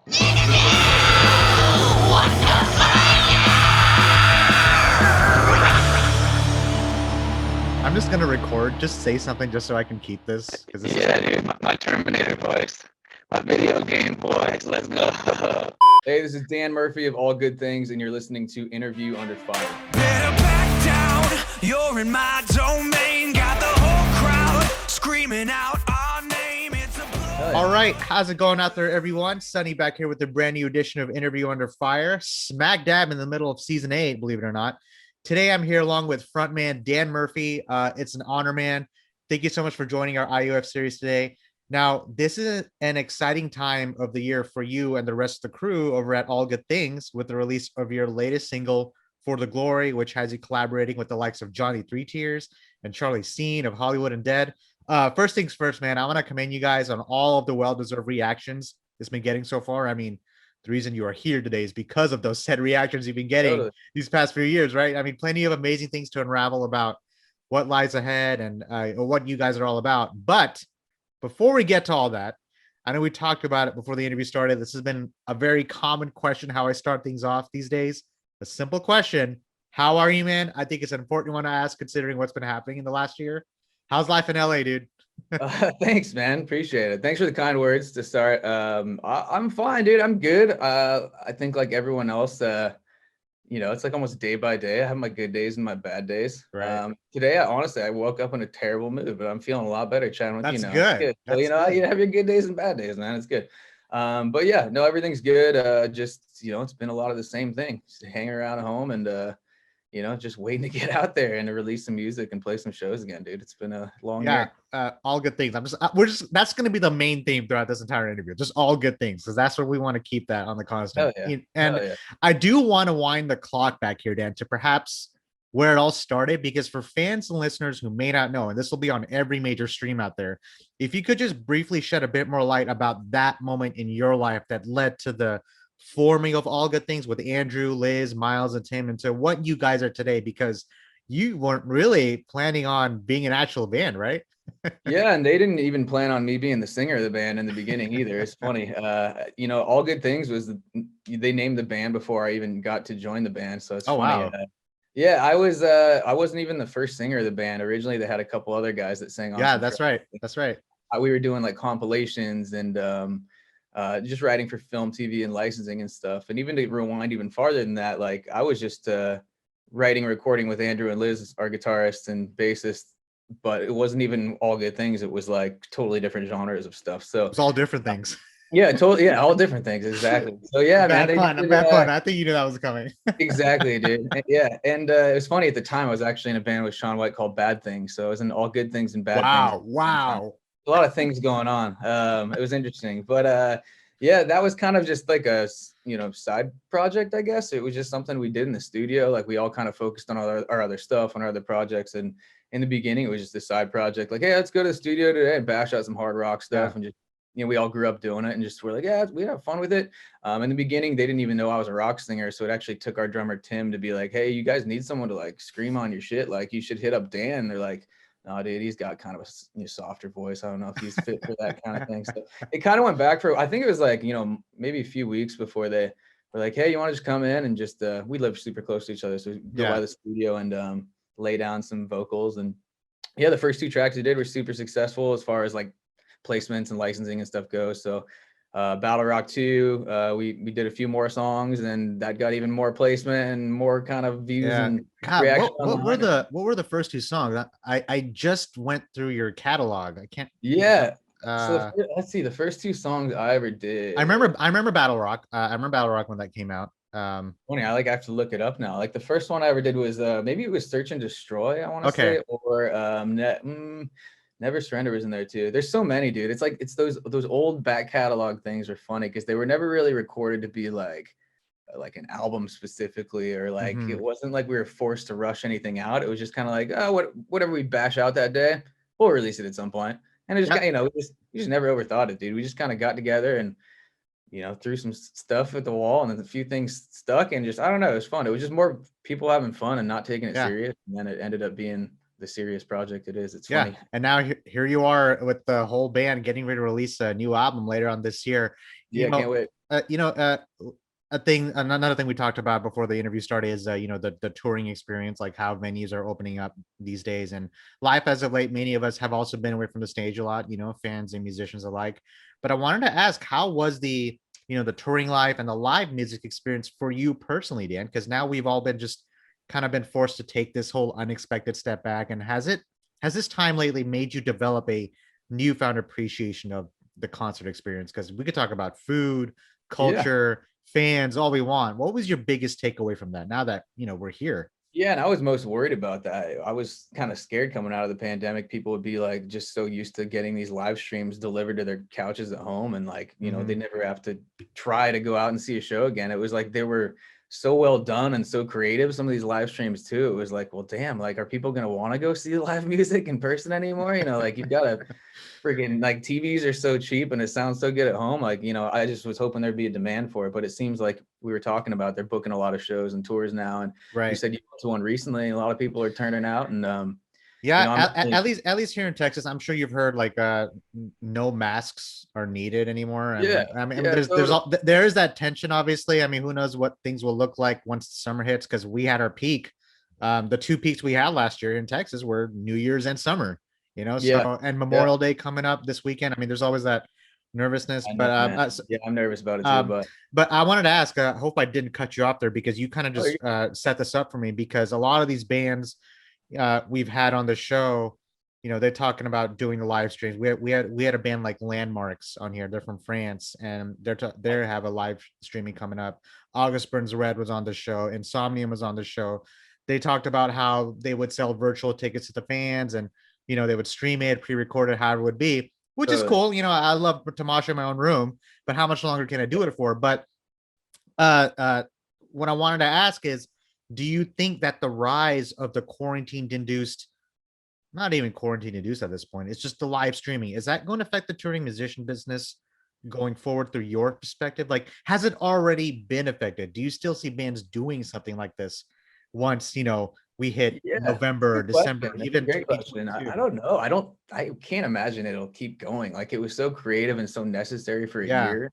I'm just gonna record, just say something just so I can keep this. Because Yeah, dude, my Terminator voice, my video game voice. Let's go. Hey, this is Dan Murphy of All Good Things, and you're listening to Interview Under Fire. Better back down, you're in my domain. Got the whole crowd screaming out our name. It's a blow. All right, how's it going out there, everyone? Sunny back here with a brand new edition of Interview Under Fire, smack dab in the middle of season 8, believe it or not. Today, I'm here along with frontman Dan Murphy. It's an honor, man. Thank you so much for joining our IUF series today. Now, this is an exciting time of the year for you and the rest of the crew over at All Good Things with the release of your latest single, For the Glory, which has you collaborating with the likes of Johnny Three Tears and Charlie Scene of Hollywood Undead. First things first, man, I want to commend you guys on all of the well-deserved reactions it's been getting so far. I mean, the reason you are here today is because of those said reactions you've been getting these past few years, right? I mean, plenty of amazing things to unravel about what lies ahead and what you guys are all about. But before we get to all that, I know we talked about it before the interview started. This has been a very common question, how I start things off these days. A simple question. How are you, man? I think it's an important one to ask considering what's been happening in the last year. How's life in LA, dude? Thanks, man. Appreciate it. Thanks for the kind words to start. I'm fine, dude. I'm good. I think like everyone else, it's like almost day by day. I have my good days and my bad days. Right. Today, I woke up in a terrible mood, but I'm feeling a lot better chatting with That's you now. good. It's That's so, good. you have your good days and bad days, man. It's good. But yeah, no, everything's good. It's been a lot of the same thing. Just hanging around at home and just waiting to get out there and to release some music and play some shows again, dude. It's been a long year. All good things. That's going to be the main theme throughout this entire interview. Just all good things, because that's what we want to keep that on the constant. Hell yeah. And Hell yeah. I do want to wind the clock back here, Dan, to perhaps where it all started, because for fans and listeners who may not know, and this will be on every major stream out there, if you could just briefly shed a bit more light about that moment in your life that led to the forming of All Good Things with Andrew, Liz, Miles, and Tim into what you guys are today, because you weren't really planning on being an actual band, right? Yeah, and they didn't even plan on me being the singer of the band in the beginning either. It's funny. All Good Things was they named the band before I even got to join the band, so it's funny. Wow. I wasn't even the first singer of the band. Originally, they had a couple other guys that sang on. Yeah, that's right. That's right. We were doing like compilations and just writing for film, TV, and licensing and stuff. And even to rewind even farther than that, like I was just writing and recording with Andrew and Liz, our guitarist and bassist, but it wasn't even All Good Things. It was like totally different genres of stuff. So it's all different things. Yeah, totally. Yeah, all different things. Exactly. So yeah, bad man. Fun. I think you knew that was coming. Exactly, dude. Yeah, and it was funny at the time. I was actually in a band with Sean White called Bad Things. So I was in All Good Things and Bad Things. Wow. A lot of things going on. It was interesting, but yeah, that was kind of just like a side project, I guess. It was just something we did in the studio. Like we all kind of focused on our other stuff, on our other projects, and in the beginning it was just a side project. Like, hey, let's go to the studio today and bash out some hard rock stuff, and just we all grew up doing it, and just we're like, yeah, we have fun with it. In the beginning, they didn't even know I was a rock singer, so it actually took our drummer Tim to be like, hey, you guys need someone to like scream on your shit. Like you should hit up Dan. And they're like, no, dude, he's got kind of a softer voice. I don't know if he's fit for that kind of thing. So it kind of went back for, I think it was like, maybe a few weeks before they were like, hey, you want to just come in and just, we live super close to each other. So we go by the studio and lay down some vocals. And yeah, the first 2 tracks we did were super successful as far as like placements and licensing and stuff goes. So Battle Rock 2, we did a few more songs, and that got even more placement and more kind of views and reaction. What were the first 2 songs? I just went through your catalog. I can't. So let's see. The first 2 songs I ever did. I remember Battle Rock. I remember Battle Rock when that came out. Funny, I have to look it up now. Like the first one I ever did was maybe it was Search and Destroy, I want to say, or Never Surrender was in there too. There's so many, dude. It's like those old back catalog things are funny because they were never really recorded to be like an album specifically, or like it wasn't like we were forced to rush anything out. It was just kind of like, oh, whatever we bash out that day, we'll release it at some point. And it just we just never overthought it, dude. We just kind of got together and threw some stuff at the wall, and then a few things stuck, and just I don't know, it was fun. It was just more people having fun and not taking it serious, and then it ended up being the serious project it is. It's funny. And now here you are with the whole band getting ready to release a new album later on this year. Can't wait. Another thing we talked about before the interview started is the touring experience, like how venues are opening up these days, and life as of late. Many of us have also been away from the stage a lot, fans and musicians alike. But I wanted to ask, how was the touring life and the live music experience for you personally, Dan? Because now we've all been just kind of been forced to take this whole unexpected step back, and has this time lately made you develop a newfound appreciation of the concert experience? Because we could talk about food, Yeah. culture, fans, all we want. What was your biggest takeaway from that now that we're here? Yeah, and I was most worried about that. I was kind of scared coming out of the pandemic. People would be like just so used to getting these live streams delivered to their couches at home, and like, they never have to try to go out and see a show again. It was like they were so well done and so creative. Some of these live streams too. It was like, well, damn, like, are people gonna want to go see live music in person anymore? Like you've got to freaking, like, TVs are so cheap and it sounds so good at home. Like, I just was hoping there'd be a demand for it, but it seems like we were talking about, they're booking a lot of shows and tours now. And you Right. said you went to one recently, and a lot of people are turning out. And Yeah, at least here in Texas, I'm sure you've heard like no masks are needed anymore. And Yeah, I mean, yeah, there is that tension, obviously. I mean, who knows what things will look like once the summer hits, because we had our peak. The two peaks we had last year in Texas were New Year's and summer, Yeah, so, and Memorial Day coming up this weekend. I mean, there's always that nervousness, I know, but man. Yeah, I'm nervous about it too. but I wanted to ask, I hope I didn't cut you off there, because you kind of just set this up for me, because a lot of these bands we've had on the show, they're talking about doing the live streams. We had a band like Landmarks on here. They're from France, and they have a live streaming coming up. August Burns Red was on the show. Insomnium was on the show. They talked about how they would sell virtual tickets to the fans, and they would stream it, pre-recorded, however it would be, which is cool. I love to mosh in my own room, but how much longer can I do it for? But what I wanted to ask is, do you think that the rise of the quarantine-induced, not even quarantine-induced at this point, it's just the live streaming, is that going to affect the touring musician business going forward through your perspective? Like, has it already been affected? Do you still see bands doing something like this once, we hit November, December, even great question. I don't know. I can't imagine it'll keep going. Like, it was so creative and so necessary for a year.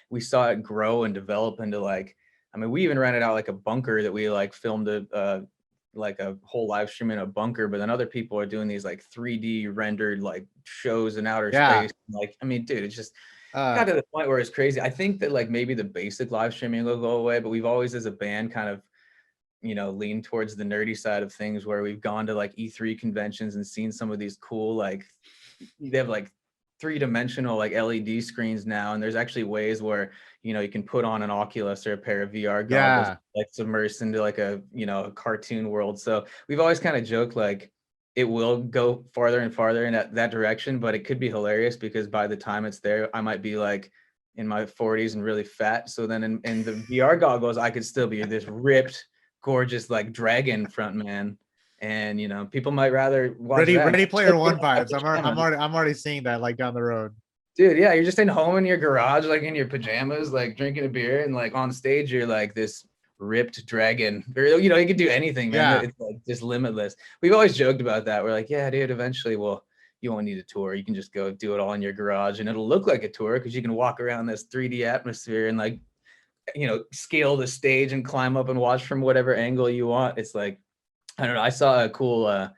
We saw it grow and develop into, like, I mean, we even rented out like a bunker that we like filmed like a whole live stream in a bunker, but then other people are doing these like 3D rendered like shows in outer space. Like, I mean, dude, it's just got to the point where it's crazy. I think that like maybe the basic live streaming will go away, but we've always as a band kind of, leaned towards the nerdy side of things, where we've gone to like E3 conventions and seen some of these cool, like, they have like 3-dimensional like LED screens now, and there's actually ways where you can put on an Oculus or a pair of VR goggles, like submersed into like a a cartoon world. So we've always kind of joked like it will go farther and farther in that direction, but it could be hilarious, because by the time it's there, I might be like in my 40s and really fat. So then in the VR goggles, I could still be this ripped, gorgeous like dragon frontman. And people might rather watch Ready Player One vibes. I'm already seeing that like down the road. Dude, yeah, you're just in home in your garage, like in your pajamas, like drinking a beer, and like on stage you're like this ripped dragon. Or, you could do anything, man. It's like just limitless. We've always joked about that. We're like, yeah, dude, eventually, well, you won't need a tour. You can just go do it all in your garage, and it'll look like a tour, because you can walk around this 3D atmosphere and like scale the stage and climb up and watch from whatever angle you want. It's like, I don't know. I saw a cool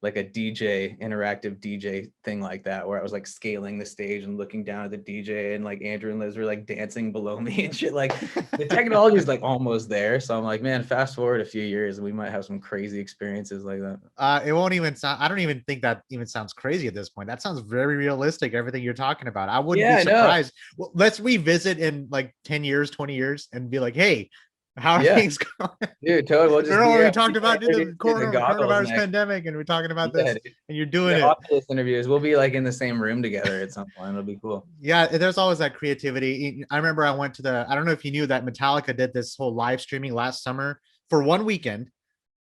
like a interactive DJ thing like that, where I was like scaling the stage and looking down at the DJ, and like Andrew and Liz were like dancing below me and shit. Like, the technology is like almost there. So I'm like, man, fast forward a few years, we might have some crazy experiences like that. It won't even sound, I don't even think that even sounds crazy at this point. That sounds very realistic, everything you're talking about. I wouldn't be surprised. Well, let's revisit in like 10 years, 20 years and be like, hey, how are things going? Dude, totally. We talked about the coronavirus pandemic, and we're talking about this, and you're doing it. Interviews. We'll be like in the same room together at some point. It'll be cool. Yeah, there's always that creativity. I remember I went to I don't know if you knew that Metallica did this whole live streaming last summer for one weekend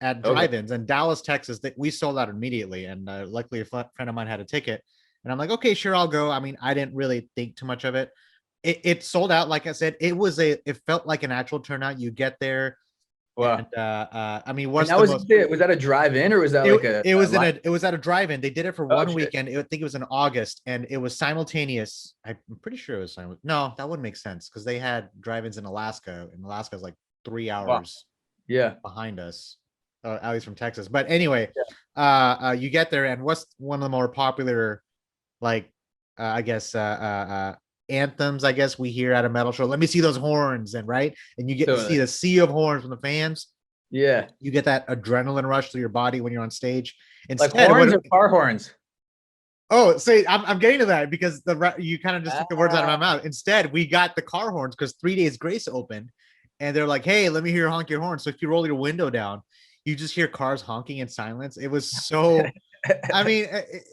at drive-ins in Dallas, Texas. That we sold out immediately, and luckily a friend of mine had a ticket, and I'm like, okay, sure, I'll go. I mean, I didn't really think too much of it. It sold out. Like I said, it felt like an actual turnout. You get there, Wow. And I mean, And what's that the was most? was that a drive-in or was that like a It was in live? it was at a drive-in. They did it for Oh one shit. weekend. I think it was in August, and it was simultaneous. I'm pretty sure it was simultaneous. No, that wouldn't make sense because they had drive-ins in Alaska, and Alaska is like 3 hours Yeah. behind us, at least from Texas. But anyway, you get there, and what's one of the more popular, like, I guess, anthems, I guess, we hear at a metal show? Let me see those horns, and right, and you get to see Totally. the sea of horns from the fans. Yeah. You get that adrenaline rush through your body when you're on stage. Like Instead, horns what? or car horns? Oh, say I'm getting to that because you kind of just took the words out of my Ah. mouth. Instead, we got the car horns because 3 Days Grace opened, and they're like, "Hey, let me hear you honk your horn." So if you roll your window down, you just hear cars honking in silence. It was so. I mean,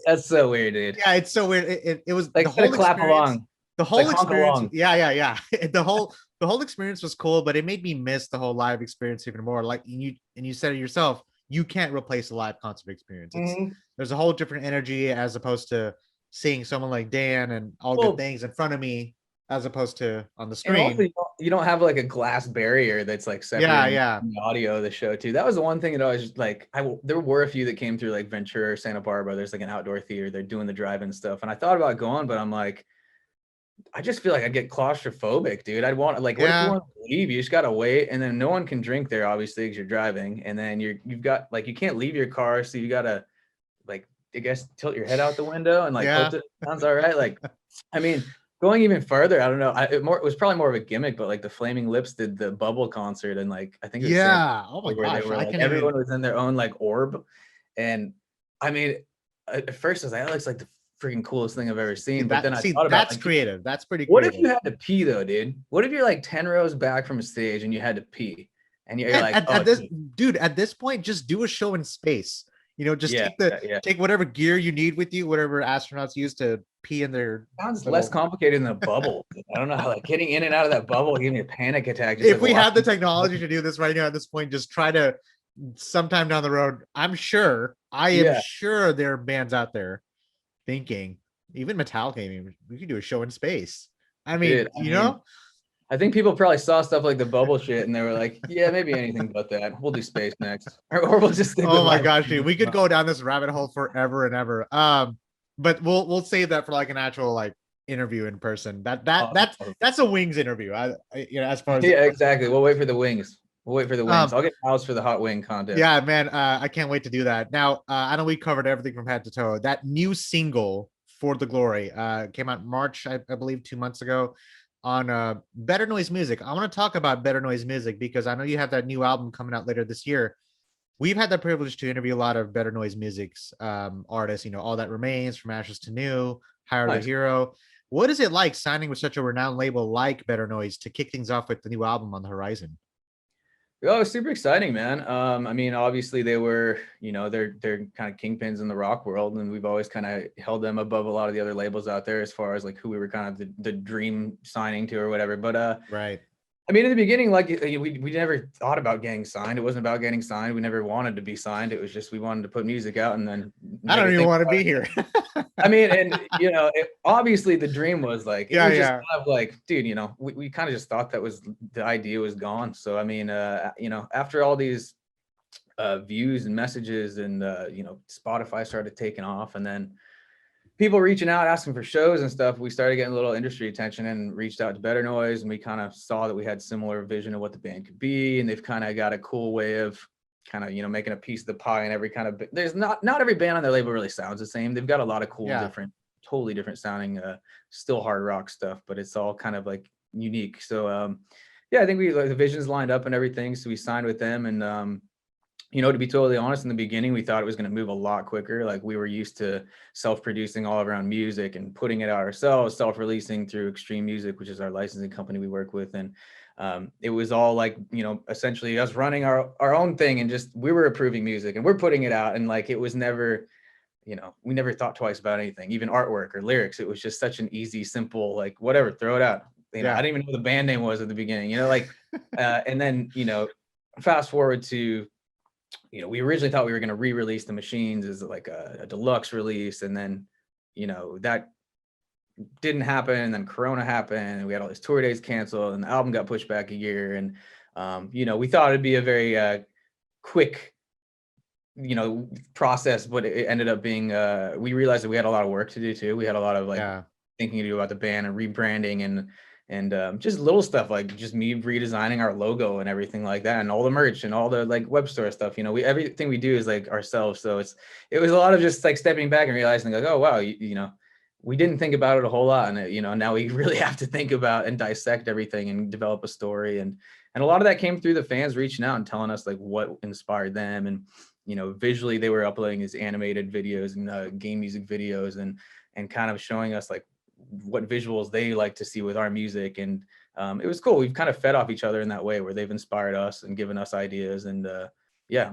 That's so weird, dude. yeah, it's so weird. It was Like the whole clap experience. along. The It's like whole honk experience. along. Yeah. The whole experience was cool, but it made me miss the whole live experience even more. Like you said it yourself, you can't replace a live concert experience. Mhm. There's a whole different energy as opposed to seeing someone like Dan and all Well, good things in front of me, as opposed to on the and also screen. you don't have like a glass barrier that's like separating Yeah. the audio of the show too. That was the one thing that I was like, there were a few that came through like Ventura, Santa Barbara. There's like an outdoor theater. They're doing the drive-in stuff, and I thought about going, but I'm like, I just feel like I'd get claustrophobic, dude. I'd want like, what if you Yeah. want to leave? You just gotta wait, and then no one can drink there, obviously, because you're driving, and then you've got like you can't leave your car, so you gotta like I guess tilt your head out the window and like Yeah. hope that it sounds all right. Like, I mean, going even further, I don't know. It was probably more of a gimmick, but like the Flaming Lips did the Bubble concert, and like I think it was Yeah. Oh my where they gosh. were I like can't everyone even. was in their own like orb, and I mean, at first I was like, that looks like the freaking coolest thing I've ever seen. But then I thought about That's like, creative. That's pretty what if creative. you had to pee though, dude? What if you're like 10 rows back from a stage and you had to pee, and you're like, oh, At this dude, at this point, just do a show in space. Just yeah, take whatever gear you need with you, whatever astronauts use to pee in their. Sounds little- less complicated than a bubble. I don't know how like getting in and out of that bubble gave me a panic attack. Just, If like, we have the watching- technology to do this right now at this point, just try to sometime down the road. I am sure there are bands out there thinking, even Metallica, we could do a show in space. I mean, Dude, I think people probably saw stuff like the bubble shit and they were like, yeah, maybe anything but that. We'll do space next. Or we'll just stick oh with my live gosh, streaming. dude, we could go down this rabbit hole forever and ever. But we'll save that for like an actual like interview in person. That's a Wings interview. As far as yeah, exactly. We'll wait for the wings. I'll get Miles for the hot wing contest. Yeah, man. I can't wait to do that. Now, I know we covered everything from head to toe. That new single, For the Glory, came out March, I believe, 2 months ago on Better Noise Music. I want to talk about Better Noise Music because I know you have that new album coming out later this year. We've had the privilege to interview a lot of Better Noise Music's artists, All That Remains, From Ashes to New, Hire the Hero. What is it like signing with such a renowned label like Better Noise to kick things off with the new album on the horizon? Oh, it's super exciting, man. I mean, obviously they were, they're kind of kingpins in the rock world, and we've always kind of held them above a lot of the other labels out there as far as like who we were kind of the dream signing to or whatever. But right. I mean, in the beginning, like we never thought about getting signed. It wasn't about getting signed. We never wanted to be signed. It was just we wanted to put music out, and then I don't even want to be here. I mean, and obviously the dream was like, it was just kind of like, dude, we kind of just thought that was the idea was gone. So I mean, after all these views and messages and Spotify started taking off, and then people reaching out asking for shows and stuff, we started getting a little industry attention and reached out to Better Noise, and we kind of saw that we had similar vision of what the band could be, and they've kind of got a cool way of kind of making a piece of the pie. And every kind of there's not every band on their label really sounds the same. They've got a lot of cool totally different sounding still hard rock stuff, but it's all kind of like unique. So I think the visions lined up and everything, so we signed with them. And to be totally honest, in the beginning, we thought it was going to move a lot quicker. Like we were used to self-producing all of our own music and putting it out ourselves, self-releasing through Extreme Music, which is our licensing company we work with. And it was all like, essentially us running our own thing, and just, we were approving music and we're putting it out. And like, it was never, we never thought twice about anything, even artwork or lyrics. It was just such an easy, simple, like, whatever, throw it out. I didn't even know the band name was at the beginning, and then, fast forward to, we originally thought we were going to re-release the Machines as like a deluxe release. And then, that didn't happen. And then Corona happened, and we had all these tour dates canceled, and the album got pushed back a year. And We thought it'd be a very quick, process, but it ended up being, we realized that we had a lot of work to do too. We had a lot of thinking to do about the band and rebranding and just little stuff like just me redesigning our logo and everything like that, and all the merch and all the like web store stuff. Everything we do is like ourselves. So it was a lot of just like stepping back and realizing like, oh wow, we didn't think about it a whole lot, and now we really have to think about and dissect everything and develop a story. And a lot of that came through the fans reaching out and telling us like what inspired them. And visually they were uploading these animated videos and game music videos and kind of showing us like what visuals they like to see with our music. And it was cool. We've kind of fed off each other in that way, where they've inspired us and given us ideas. And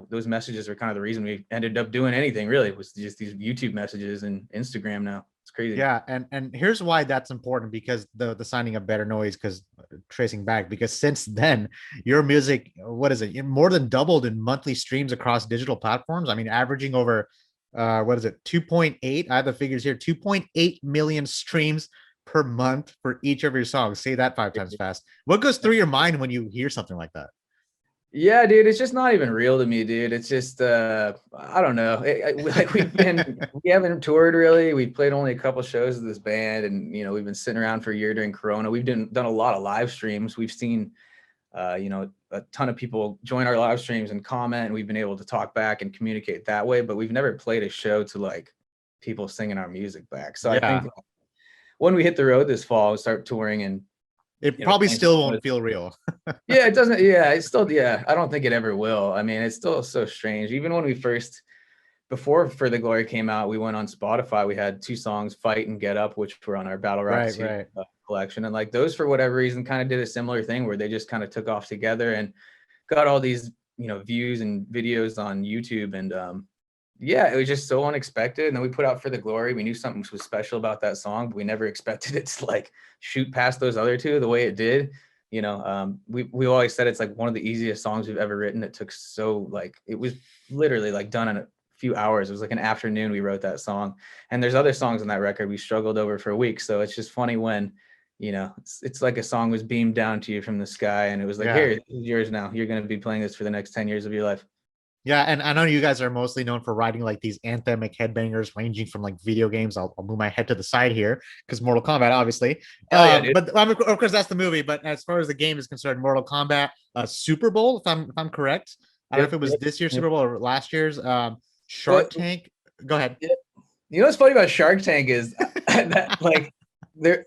those messages are kind of the reason we ended up doing anything, really. It was just these YouTube messages and Instagram now. It's crazy. Yeah, and here's why that's important, because the signing of Better Noise, because tracing back, because since then your music, what is it, more than doubled in monthly streams across digital platforms. I mean, averaging over 2.8, I have the figures here, 2.8 million streams per month for each of your songs. Say that 5 times fast. What goes through your mind when you hear something like that? Yeah, dude, it's just not even real to me, dude. It's just I don't know. We haven't toured really. We played only a couple shows of this band, and we've been sitting around for a year during Corona. We've done a lot of live streams. We've seen a ton of people join our live streams and comment, and we've been able to talk back and communicate that way, but we've never played a show to like people singing our music back. So I think when we hit the road this fall, we start touring, and it probably still won't feel real. Yeah, it doesn't. Yeah, it's still, I don't think it ever will. I mean, it's still so strange. Even when we first, before For the Glory came out, we went on Spotify. We had 2 songs, Fight and Get Up, which were on our Battle Rock collection. And like those, for whatever reason, kind of did a similar thing where they just kind of took off together and got all these, views and videos on YouTube. And it was just so unexpected. And then we put out For the Glory. We knew something was special about that song, but we never expected it to like shoot past those other 2 the way it did. We always said it's like one of the easiest songs we've ever written. It took it was literally like done in a few hours. It was like an afternoon we wrote that song. And there's other songs on that record we struggled over for a week. So it's just funny when it's like a song was beamed down to you from the sky, and it was like, here, it's yours now. You're going to be playing this for the next 10 years of your life. Yeah, and I know you guys are mostly known for writing like these anthemic headbangers, ranging from like video games. I'll move my head to the side here because Mortal Kombat, obviously. But of course, that's the movie. But as far as the game is concerned, Mortal Kombat, Super Bowl, if I'm correct. I don't know if it was this year's Super Bowl or last year's. Shark Tank. Go ahead. You know what's funny about Shark Tank is that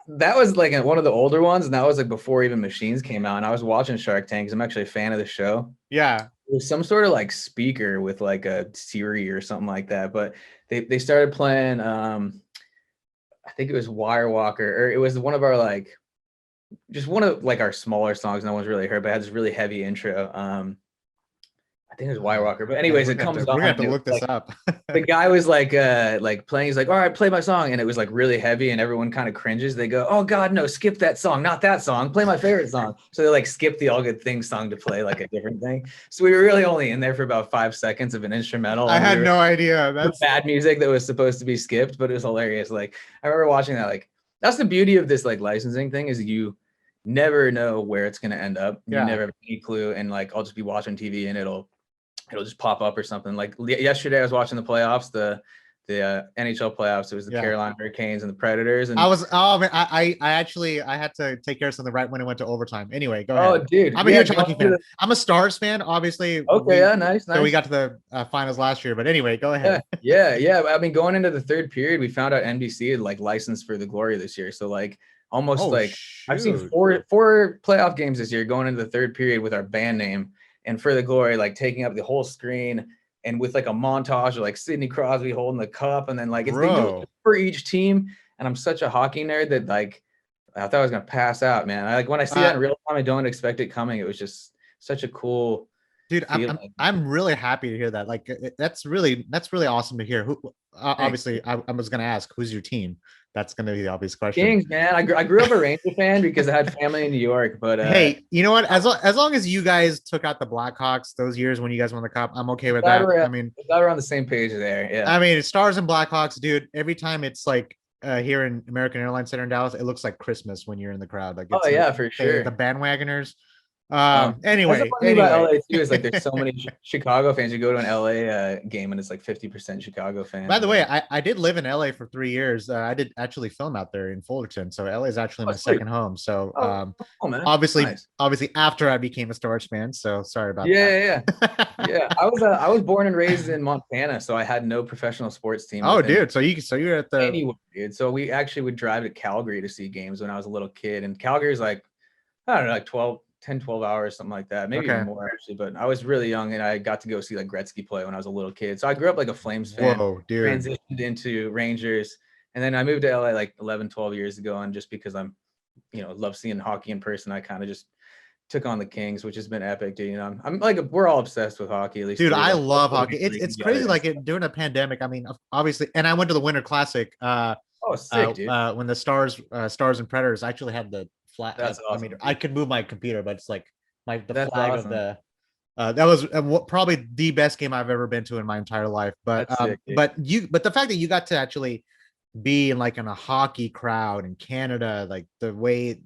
that was like one of the older ones, and that was like before even Machines came out. And I was watching Shark Tank because I'm actually a fan of the show. Yeah. It was some sort of like speaker with like a Siri or something like that. But they started playing I think it was Wire Walker, or it was one of our like just one of like our smaller songs no one's really heard, but it had this really heavy intro. I think it was Wire Walker, but anyways, it comes on. We're gonna have to look this up. The guy was like playing. He's like, "All right, play my song," and it was like really heavy, and everyone kind of cringes. They go, "Oh God, no! Skip that song, not that song. Play my favorite song." So they like skip the All Good Things song to play like a different thing. So we were really only in there for about 5 seconds of an instrumental. I had no idea. That's bad music that was supposed to be skipped, but it was hilarious. Like I remember watching that. Like that's the beauty of this like licensing thing, is you never know where it's gonna end up. You never have any clue, and like I'll just be watching TV and it'll just pop up or something. Like yesterday I was watching the playoffs, the NHL playoffs. It was the Carolina Hurricanes and the Predators. And I had to take care of something right when it went to overtime. Anyway, go ahead. Oh, dude, I'm a huge hockey fan. I'm a Stars fan, obviously. Okay, nice. So we got to the finals last year, but anyway, go ahead. Yeah. I mean, going into the third period, we found out NBC had like licensed For the Glory this year. So like almost I've seen four playoff games this year going into the third period with our band name and For the Glory like taking up the whole screen, and with like a montage of like Sidney Crosby holding the cup, and then like it's for each team. And I'm such a hockey nerd that like I thought I was gonna pass out, man. Like when I see that in real time, I don't expect it coming. It was just such a cool dude. I'm really happy to hear that. Like that's really awesome to hear. Who obviously I was gonna ask, who's your team? That's going to be the obvious question. Kings, man. I grew up a Ranger fan because I had family in New York. But hey, you know what? As long as you guys took out the Blackhawks those years when you guys won the cup, I'm okay with that. I mean, we're on the same page there. Yeah. I mean, Stars and Blackhawks, dude. Every time it's like here in American Airlines Center in Dallas, it looks like Christmas when you're in the crowd. Like, for sure. The bandwagoners. That's the Anyway, funny thing about LA too is like there's so many Chicago fans. You go to an LA game and it's like 50% Chicago fans. By the way, I did live in LA for 3 years. I did actually film out there in Fullerton, so LA is actually my sweet. second home. So Man, obviously, nice. obviously after I became a Stars fan. So sorry about Yeah. that. I was born and raised in Montana, so I had no professional sports team. Oh, dude. So you're at the anywhere, dude. So we actually would drive to Calgary to see games when I was a little kid, and Calgary's like, I don't know, like 12 hours, something like that, maybe even more actually. But I was really young, and I got to go see like Gretzky play when I was a little kid. So I grew up like a Flames fan. Whoa, dude. Transitioned into Rangers, and then I moved to LA like 11, 12 years ago, and just because I'm, love seeing hockey in person, I kind of just took on the Kings, which has been epic, dude. I'm like, we're all obsessed with hockey, at least. Dude, I love hockey. It's crazy. Like during a pandemic, I mean, obviously, and I went to the Winter Classic. Sick, dude. When the Stars and Predators actually had the flag. That's awesome. I mean, I could move my computer, but it's like the That's flag awesome. of the. That was probably the best game I've ever been to in my entire life. But sick, but the fact that you got to actually be in a hockey crowd in Canada, like the way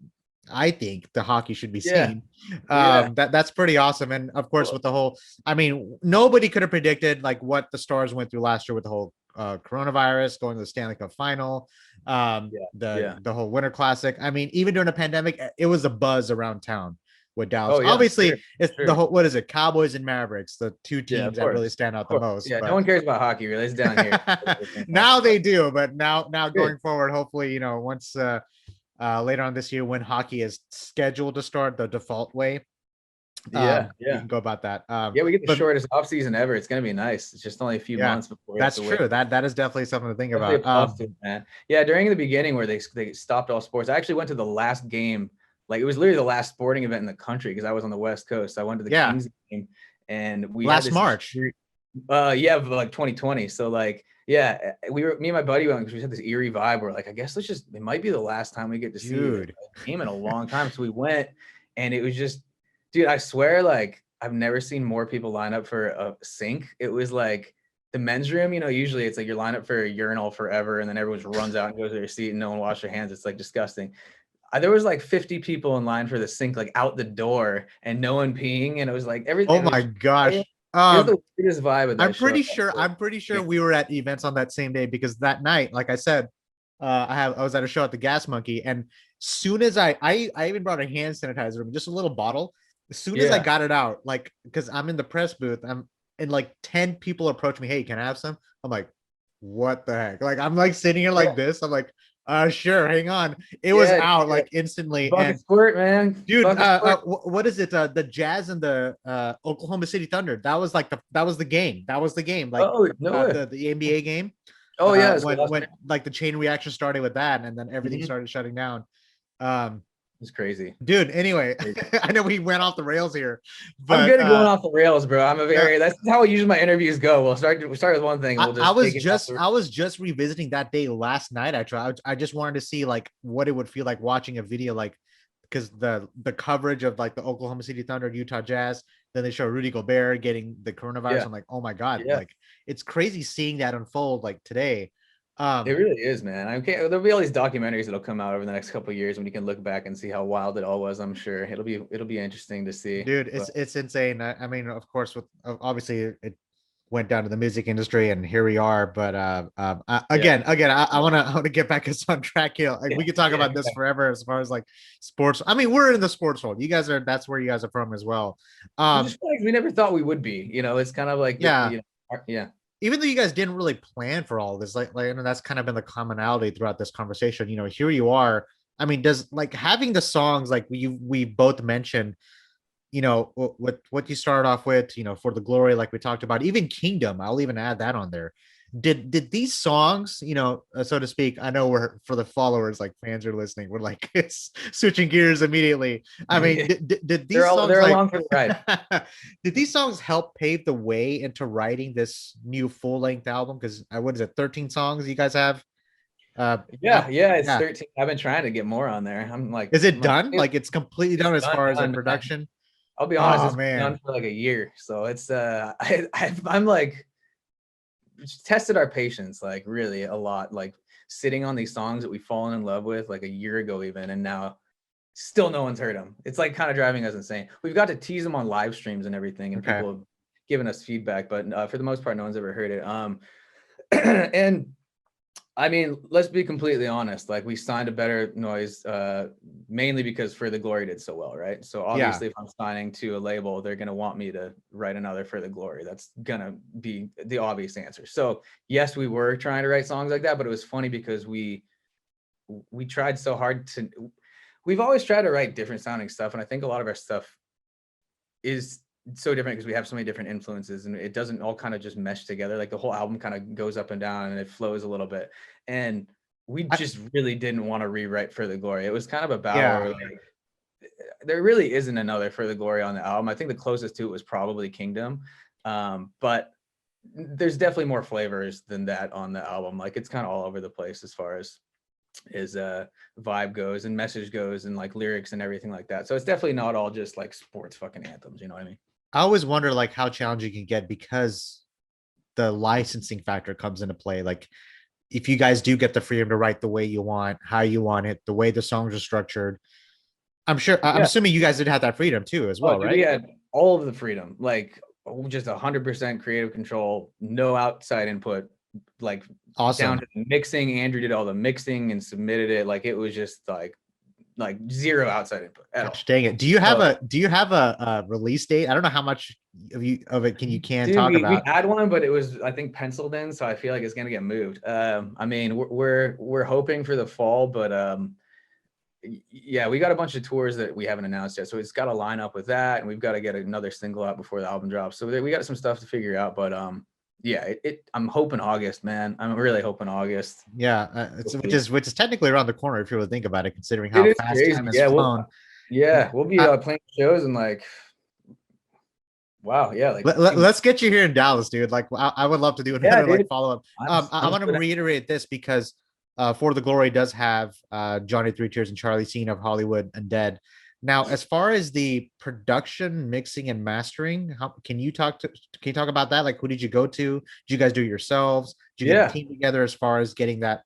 I think the hockey should be seen. That's pretty awesome. And of course, with the whole, I mean, nobody could have predicted like what the Stars went through last year with the whole coronavirus, going to the Stanley Cup final, the whole Winter Classic. I mean, even during a pandemic, it was a buzz around town with Dallas. Obviously, it's the whole, what is it? Cowboys and Mavericks, the two teams that really stand out the most. Yeah, no one cares about hockey really. It's down here. Now they do, but now going forward, hopefully, once later on this year when hockey is scheduled to start the default way. We can go about that. We get the shortest off season ever. It's gonna be nice. It's just only a few months before. That's true. That is definitely something to think about. Man. Yeah, during the beginning where they stopped all sports, I actually went to the last game. Like it was literally the last sporting event in the country because I was on the West Coast. I went to the Kings game, and we last March. Like 2020. So like, me and my buddy went because we had this eerie vibe where like, I guess it might be the last time we get to see a game in a long time. So we went, and it was just, dude, I swear, like I've never seen more people line up for a sink. It was like the men's room, usually it's like you're lined up for a urinal forever, and then everyone just runs out and goes to their seat and no one washes their hands. It's like disgusting. There was like 50 people in line for the sink, like out the door, and no one peeing, and it was like everything. Oh my gosh. The weirdest vibe of that I'm pretty sure we were at events on that same day because that night, like I said, I was at a show at the Gas Monkey, and soon as I even brought a hand sanitizer, just a little bottle. As soon as I got it out, like because I'm in the press booth, and like 10 people approach me, hey, can I have some? I'm like, what the heck? Like I'm like sitting here like this. I'm like, sure, hang on. It was out like instantly. Bucket squirt, man. Dude, what is it? The Jazz and the Oklahoma City Thunder. That was like that was the game. That was the game. Like the NBA game. Oh yeah. When like the chain reaction started with that, and then everything started shutting down. It's crazy, dude. Anyway, I know we went off the rails here, but I'm good at going off the rails, bro. That's how usually my interviews go. We'll start with one thing. I was just revisiting that day last night. Actually, I just wanted to see like what it would feel like watching a video, like because the coverage of like the Oklahoma City Thunder, Utah Jazz. Then they show Rudy Gobert getting the coronavirus. I'm like, oh my god, like it's crazy seeing that unfold like today. It really is, man. There'll be all these documentaries that'll come out over the next couple of years when you can look back and see how wild it all was. I'm sure it'll be interesting to see. Dude, it's insane. I mean, of course, with obviously it went down to the music industry, and here we are. But again, I want to get back us on track here. Like we could talk about this forever as far as like sports. I mean, we're in the sports world. You guys are. That's where you guys are from as well. Just like we never thought we would be. It's kind of like Even though you guys didn't really plan for all this, like that's kind of been the commonality throughout this conversation. Here you are. I mean, does like having the songs like we both mentioned, what you started off with, For the Glory, like we talked about, even Kingdom, I'll even add that on there. Did these songs, so to speak, I know we're for the followers, like fans are listening, we're like switching gears immediately. I mean, did these songs along for the ride. Did these songs help pave the way into writing this new full-length album? Because what is it, 13 songs you guys have? It's 13. I've been trying to get more on there. I'm like, is it done? Like it's completely done as far as in production? I'll be honest, it's been done for like a year. So it's I'm like tested our patience like really a lot, like sitting on these songs that we've fallen in love with like a year ago even, and now Still no one's heard them. It's like kind of driving us insane. We've got to tease them on live streams and everything, and people have given us feedback, but for the most part, no one's ever heard it. And I mean, let's be completely honest. Like, we signed a Better Noise mainly because For the Glory did so well, right? So obviously, if I'm signing to a label, they're gonna want me to write another For the Glory. That's gonna be the obvious answer. So yes, we were trying to write songs like that, but it was funny because we tried so hard to. We've always tried to write different sounding stuff, and I think a lot of our stuff is so different because we have so many different influences, and it doesn't all kind of just mesh together. Like, the whole album kind of goes up and down and it flows a little bit, and we just really didn't want to rewrite For the Glory. It was kind of a battle where, like, there really isn't another For the Glory on the album. I think the closest to it was probably Kingdom, but there's definitely more flavors than that on the album. Like, it's kind of all over the place as far as vibe goes and message goes and like lyrics and everything like that. So it's definitely not all just like sports fucking anthems, you know what I mean? I always wonder like how challenging it can get because the licensing factor comes into play. Like, if you guys do get the freedom to write the way you want, how you want it, the way the songs are structured, I'm assuming you guys did have that freedom too as well, right? We had all of the freedom, like just 100% creative control, no outside input, like awesome. Down to the mixing. Andrew did all the mixing and submitted it. Like, it was just like zero outside input at all. Dang it. Do you have a release date? I don't know how much of it can talk about. We had one, but it was, I think, penciled in, so I feel like it's gonna get moved. I mean, we're hoping for the fall, but yeah, we got a bunch of tours that we haven't announced yet, so it's got to line up with that, and we've got to get another single out before the album drops. So we got some stuff to figure out, but yeah, I'm hoping August, man. I'm really hoping August. Yeah, which is technically around the corner if you really think about it, considering how fast time has flown. We'll be playing shows and like, wow, yeah. Like, let's get you here in Dallas, dude. Like, I would love to do another follow up. I want to reiterate this because For the Glory does have Johnny Three Tears and Charlie Sheen of Hollywood Undead. Now, as far as the production, mixing, and mastering, can you talk about that? Like, who did you go to? Did you guys do it yourselves? Did you get a team together as far as getting that?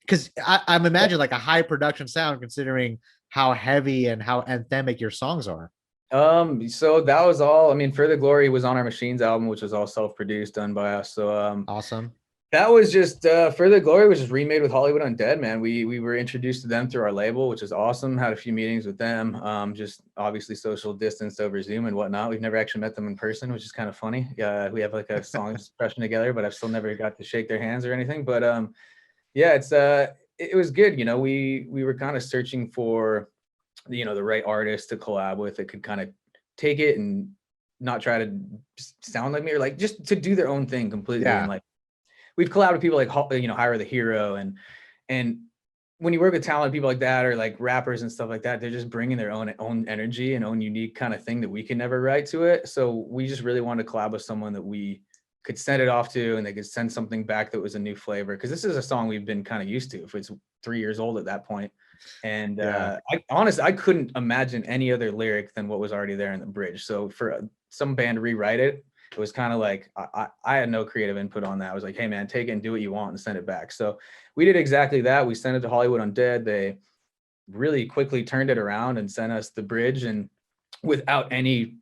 Because I'm imagining like a high production sound, considering how heavy and how anthemic your songs are. So that was all. I mean, For the Glory was on our Machines album, which was all self-produced, done by us. So awesome. That was just For the Glory was just remade with Hollywood Undead, man. We were introduced to them through our label, which is awesome. Had a few meetings with them, just obviously social distanced over Zoom and whatnot. We've never actually met them in person, which is kind of funny. We have like a song expression together, but I've still never got to shake their hands or anything. But yeah, it was good. You know, we were kind of searching for, you know, the right artist to collab with that could kind of take it and not try to sound like me, or like just to do their own thing completely. And like, we've collabed with people like, you know, Hire the Hero, and when you work with talented people like that, or like rappers and stuff like that, they're just bringing their own energy and own unique kind of thing that we can never write to it. So we just really wanted to collab with someone that we could send it off to, and they could send something back that was a new flavor. Because this is a song we've been kind of used to. If it's 3 years old at that point, and I couldn't imagine any other lyric than what was already there in the bridge. So for some band to rewrite it, it was kind of like, I had no creative input on that. I was like, hey man, take it and do what you want and send it back. So we did exactly that. We sent it to Hollywood Undead. They really quickly turned it around and sent us the bridge, and without any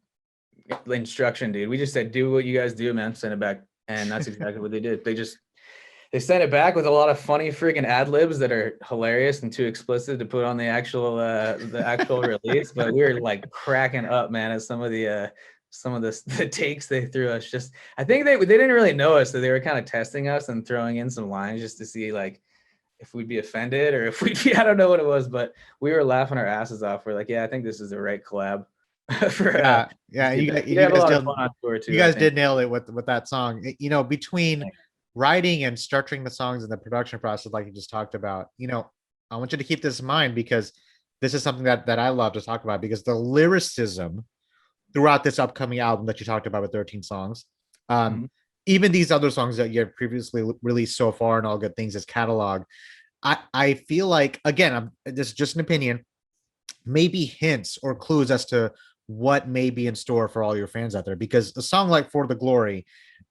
instruction, dude, we just said, do what you guys do, man, send it back. And that's exactly what they did. They sent it back with a lot of funny freaking ad libs that are hilarious and too explicit to put on the actual release. But we were like cracking up, man, at some of the takes they threw us. Just, I think they didn't really know us, so they were kind of testing us and throwing in some lines just to see like if we'd be offended or if we'd be, I don't know what it was, but we were laughing our asses off. We're like, yeah, I think this is the right collab. You guys did nail it with that song. You know, between writing and structuring the songs and the production process, like you just talked about, you know, I want you to keep this in mind, because this is something that I love to talk about, because the lyricism throughout this upcoming album that you talked about with 13 songs, even these other songs that you have previously released so far and All Good Things as catalog, I feel like, again, this is just an opinion, maybe hints or clues as to what may be in store for all your fans out there. Because a song like For the Glory,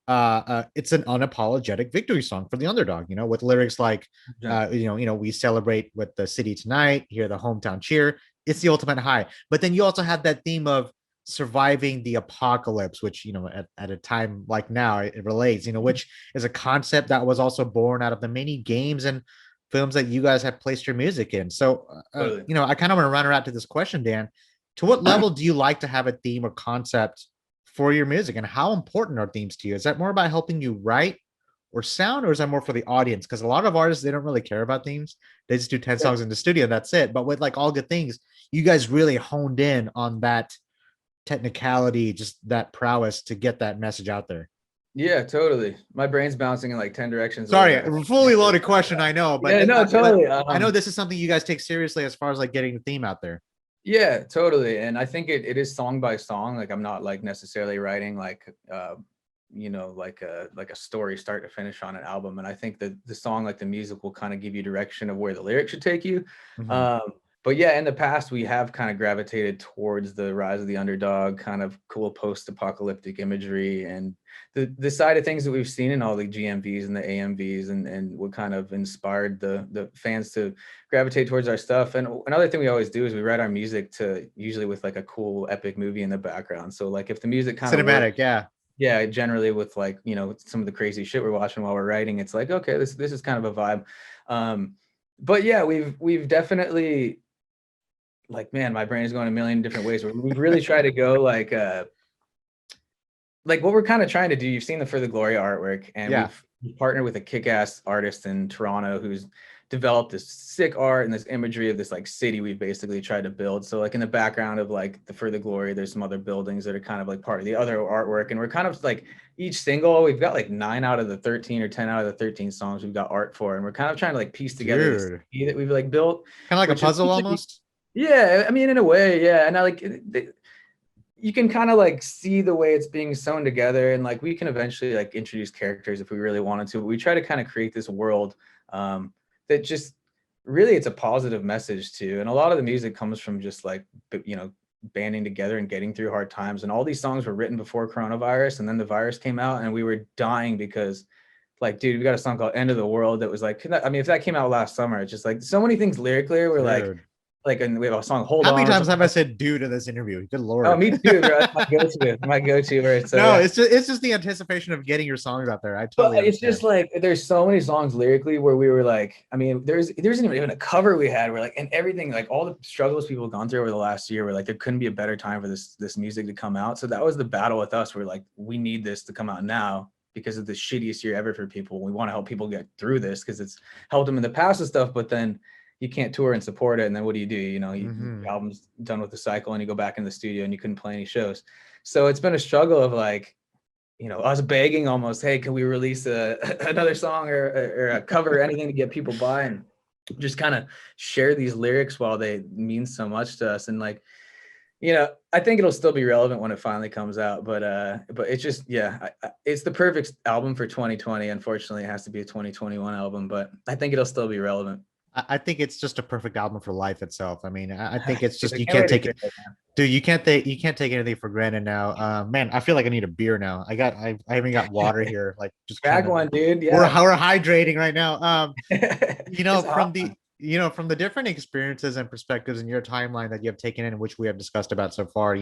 it's an unapologetic victory song for the underdog, you know, with lyrics like, we celebrate with the city tonight, hear the hometown cheer, it's the ultimate high. But then you also have that theme of surviving the apocalypse, which, at a time like now, it relates, which is a concept that was also born out of the many games and films that you guys have placed your music in. So, Totally. I kind of want to run her out to this question, Dan. To what level do you like to have a theme or concept for your music, and how important are themes to you? Is that more about helping you write or sound, or is that more for the audience? Because a lot of artists, they don't really care about themes. They just do 10 songs in the studio, and that's it. But with like All Good Things, you guys really honed in on that technicality, just that prowess to get that message out there. Yeah, totally. My brain's bouncing in like 10 directions. Sorry, fully loaded question, I know, but yeah, no, totally. I know this is something you guys take seriously as far as like getting the theme out there. Yeah, totally. And I think it is song by song. Like I'm not like necessarily writing like like a story start to finish on an album. And I think that the song, like the music, will kind of give you direction of where the lyrics should take you. But yeah, in the past, we have kind of gravitated towards the rise of the underdog, kind of cool post-apocalyptic imagery, and the side of things that we've seen in all the GMVs and the AMVs, and what kind of inspired the fans to gravitate towards our stuff. And another thing we always do is we write our music to usually with like a cool epic movie in the background. So like if the music kind of cinematic, yeah, generally with like, some of the crazy shit we're watching while we're writing, it's like, okay, this is kind of a vibe. But yeah, we've definitely, like, man, my brain is going a million different ways. We've really tried to go like what we're kind of trying to do. You've seen the For the Glory artwork, and we've partnered with a kick-ass artist in Toronto who's developed this sick art and this imagery of this like city we've basically tried to build. So like in the background of like the For the Glory, there's some other buildings that are kind of like part of the other artwork. And we're kind of like each single, we've got like 9 out of the 13 or 10 out of the 13 songs we've got art for. And we're kind of trying to like piece together this city that we've like built. Kind of like a puzzle almost. Yeah, I mean, in a way, yeah. And I like, you can kind of like see the way it's being sewn together, and like we can eventually like introduce characters if we really wanted to. But we try to kind of create this world that just really, it's a positive message too. And a lot of the music comes from just like, banding together and getting through hard times. And all these songs were written before coronavirus, and then the virus came out, and we were dying because, like, dude, we got a song called End of the World that was like, I mean, if that came out last summer, it's just like so many things lyrically were like, and we have a song, Hold On. How many times have I said dude in this interview? Good Lord. Oh, me too, bro. That's my go-to where it's no, it's just the anticipation of getting your songs out there. I totally It's just like there's so many songs lyrically where we were like, I mean, there isn't even a cover we had where like, and everything, like all the struggles people have gone through over the last year, where like there couldn't be a better time for this music to come out. So that was the battle with us. We're like, we need this to come out now because of the shittiest year ever for people. We want to help people get through this because it's helped them in the past and stuff, but then you can't tour and support it. And then what do? Your album's done with the cycle, and you go back in the studio and you couldn't play any shows. So it's been a struggle of like, us begging almost, hey, can we release another song or a cover or anything to get people by and just kind of share these lyrics while they mean so much to us. And like, I think it'll still be relevant when it finally comes out, but it's just, it's the perfect album for 2020. Unfortunately, it has to be a 2021 album, but I think it'll still be relevant. I think it's just a perfect album for life itself. I mean, I think it's just, you can't take it, dude. You can't take anything for granted now. Man, I feel like I need a beer now. I haven't got water here. Like, just grab one, dude. Yeah, we're hydrating right now. From the different experiences and perspectives in your timeline that you have taken in, which we have discussed about so far,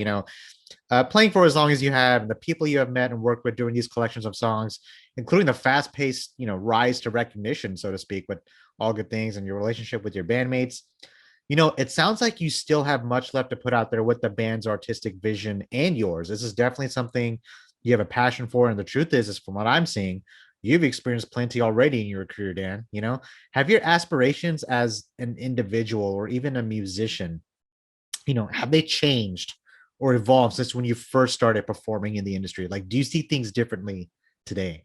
playing for as long as you have, and the people you have met and worked with doing these collections of songs, including the fast-paced, rise to recognition, so to speak, with All Good Things and your relationship with your bandmates. It sounds like you still have much left to put out there with the band's artistic vision and yours. This is definitely something you have a passion for. And the truth is from what I'm seeing, you've experienced plenty already in your career, Dan. Have your aspirations as an individual or even a musician, have they changed or evolved since when you first started performing in the industry? Like, do you see things differently today?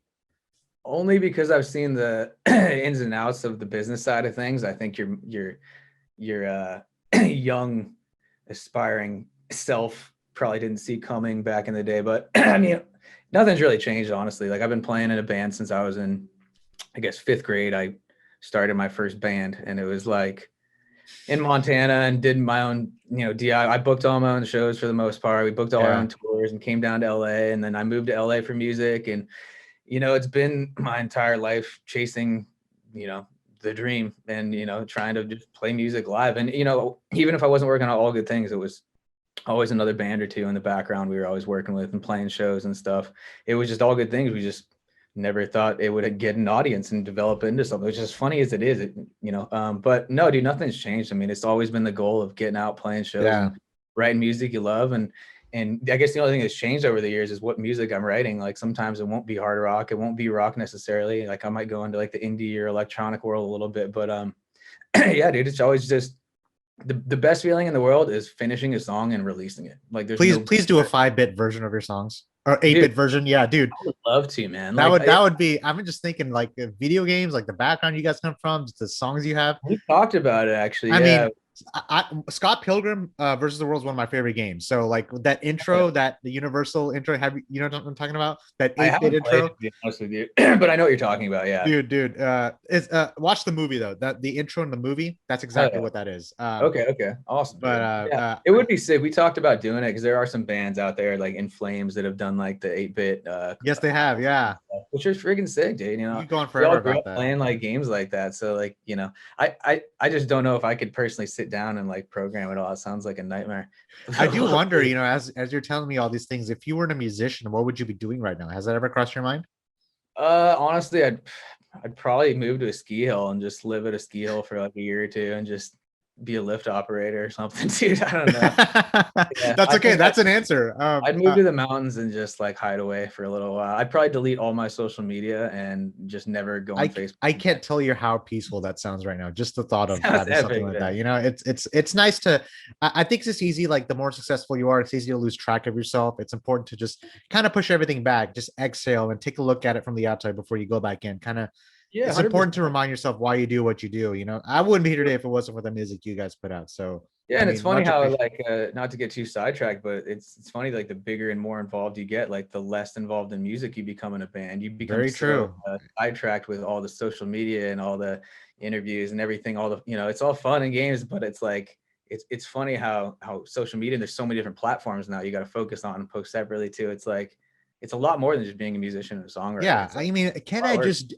Only because I've seen the ins and outs of the business side of things. I think your young, aspiring self probably didn't see coming back in the day. But I mean, nothing's really changed, honestly. Like, I've been playing in a band since I was in, I guess, 5th grade. I started my first band, and it was like in Montana, and did my own, DI. I booked all my own shows for the most part. We booked all our own tours and came down to LA, and then I moved to LA for music. And it's been my entire life chasing, the the dream, and trying to just play music live. And even if I wasn't working on All Good Things, it was always another band or two in the background we were always working with and playing shows and stuff. It was just All Good Things. We just never thought it would get an audience and develop into something, which is funny as it is, but no, dude, nothing's changed. I mean, it's always been the goal of getting out, playing shows, and writing music you love. And I guess the only thing that's changed over the years is what music I'm writing. Like sometimes it won't be hard rock, it won't be rock necessarily. Like I might go into like the indie or electronic world a little bit, but yeah, dude, it's always just the best feeling in the world is finishing a song and releasing it. Like there's please do a 5-bit version of your songs. Or 8-bit version, yeah, dude. I would love to, man. That would be. I'm just thinking, like video games, like the background you guys come from, the songs you have. We talked about it actually. I mean, Scott Pilgrim versus the World is one of my favorite games. So like that intro, the Universal intro, you know what I'm talking about? That 8-bit intro. To be honest with you, but I know what you're talking about. Yeah, dude. Watch the movie though. The intro in the movie, that's exactly what that is. Okay, awesome. But it would be sick. We talked about doing it because there are some bands out there like In Flames that have done like the 8-bit. Yes, they have. Yeah, which is freaking sick, dude. You're going forever about that. Playing like games like that. So like I just don't know if I could personally sit down and like program it all. It sounds like a nightmare. I do wonder, as you're telling me all these things, if you were a musician, what would you be doing right now? Has that ever crossed your mind? Honestly, I'd probably move to a ski hill and just live at a ski hill for like a year or two and just be a lift operator or something, dude. I don't know. Yeah, that's okay. That's an answer. I'd move to the mountains and just like hide away for a little while. I'd probably delete all my social media and just never go on Facebook. I can't tell you how peaceful that sounds right now. Just the thought of having something like that. It's nice to. I think it's easy. Like the more successful you are, it's easy to lose track of yourself. It's important to just kind of push everything back, just exhale and take a look at it from the outside before you go back in. Kind of. Yeah, it's 100%. Important to remind yourself why you do what you do. I wouldn't be here today if it wasn't for the music you guys put out. So yeah, and it's funny how like not to get too sidetracked, but it's funny, like the bigger and more involved you get, like the less involved in music you become in a band. You become very true sidetracked with all the social media and all the interviews and everything. All the it's all fun and games, but it's like it's funny how social media, and there's so many different platforms now you got to focus on and post separately too. It's like it's a lot more than just being a musician and a songwriter. Yeah, I mean,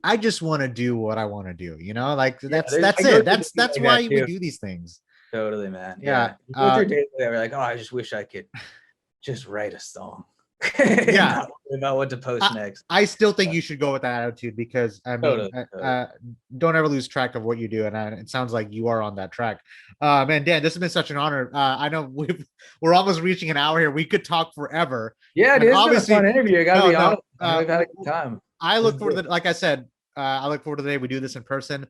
I just want to do what I want to do, like that's it. That's why we do these things. Totally, man. Yeah. Your days were like, oh, I just wish I could just write a song. Yeah. About what to post next. I still think you should go with that attitude because I mean, don't ever lose track of what you do, and it sounds like you are on that track. Man, Dan, this has been such an honor. I know we're almost reaching an hour here. We could talk forever. Yeah, it is obviously a fun interview. I gotta be honest. We've had a good time. I look forward to, like I said, I look forward to the day we do this in person.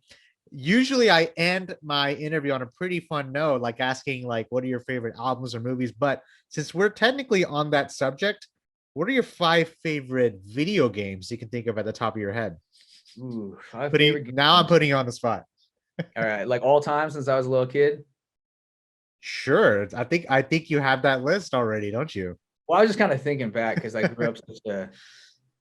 Usually I end my interview on a pretty fun note, like asking like, what are your favorite albums or movies? But since we're technically on that subject, what are your 5 favorite video games you can think of at the top of your head? Ooh, now I'm putting you on the spot. All right, like all time since I was a little kid. Sure, I think you have that list already, don't you? Well, I was just kind of thinking back because I grew up such a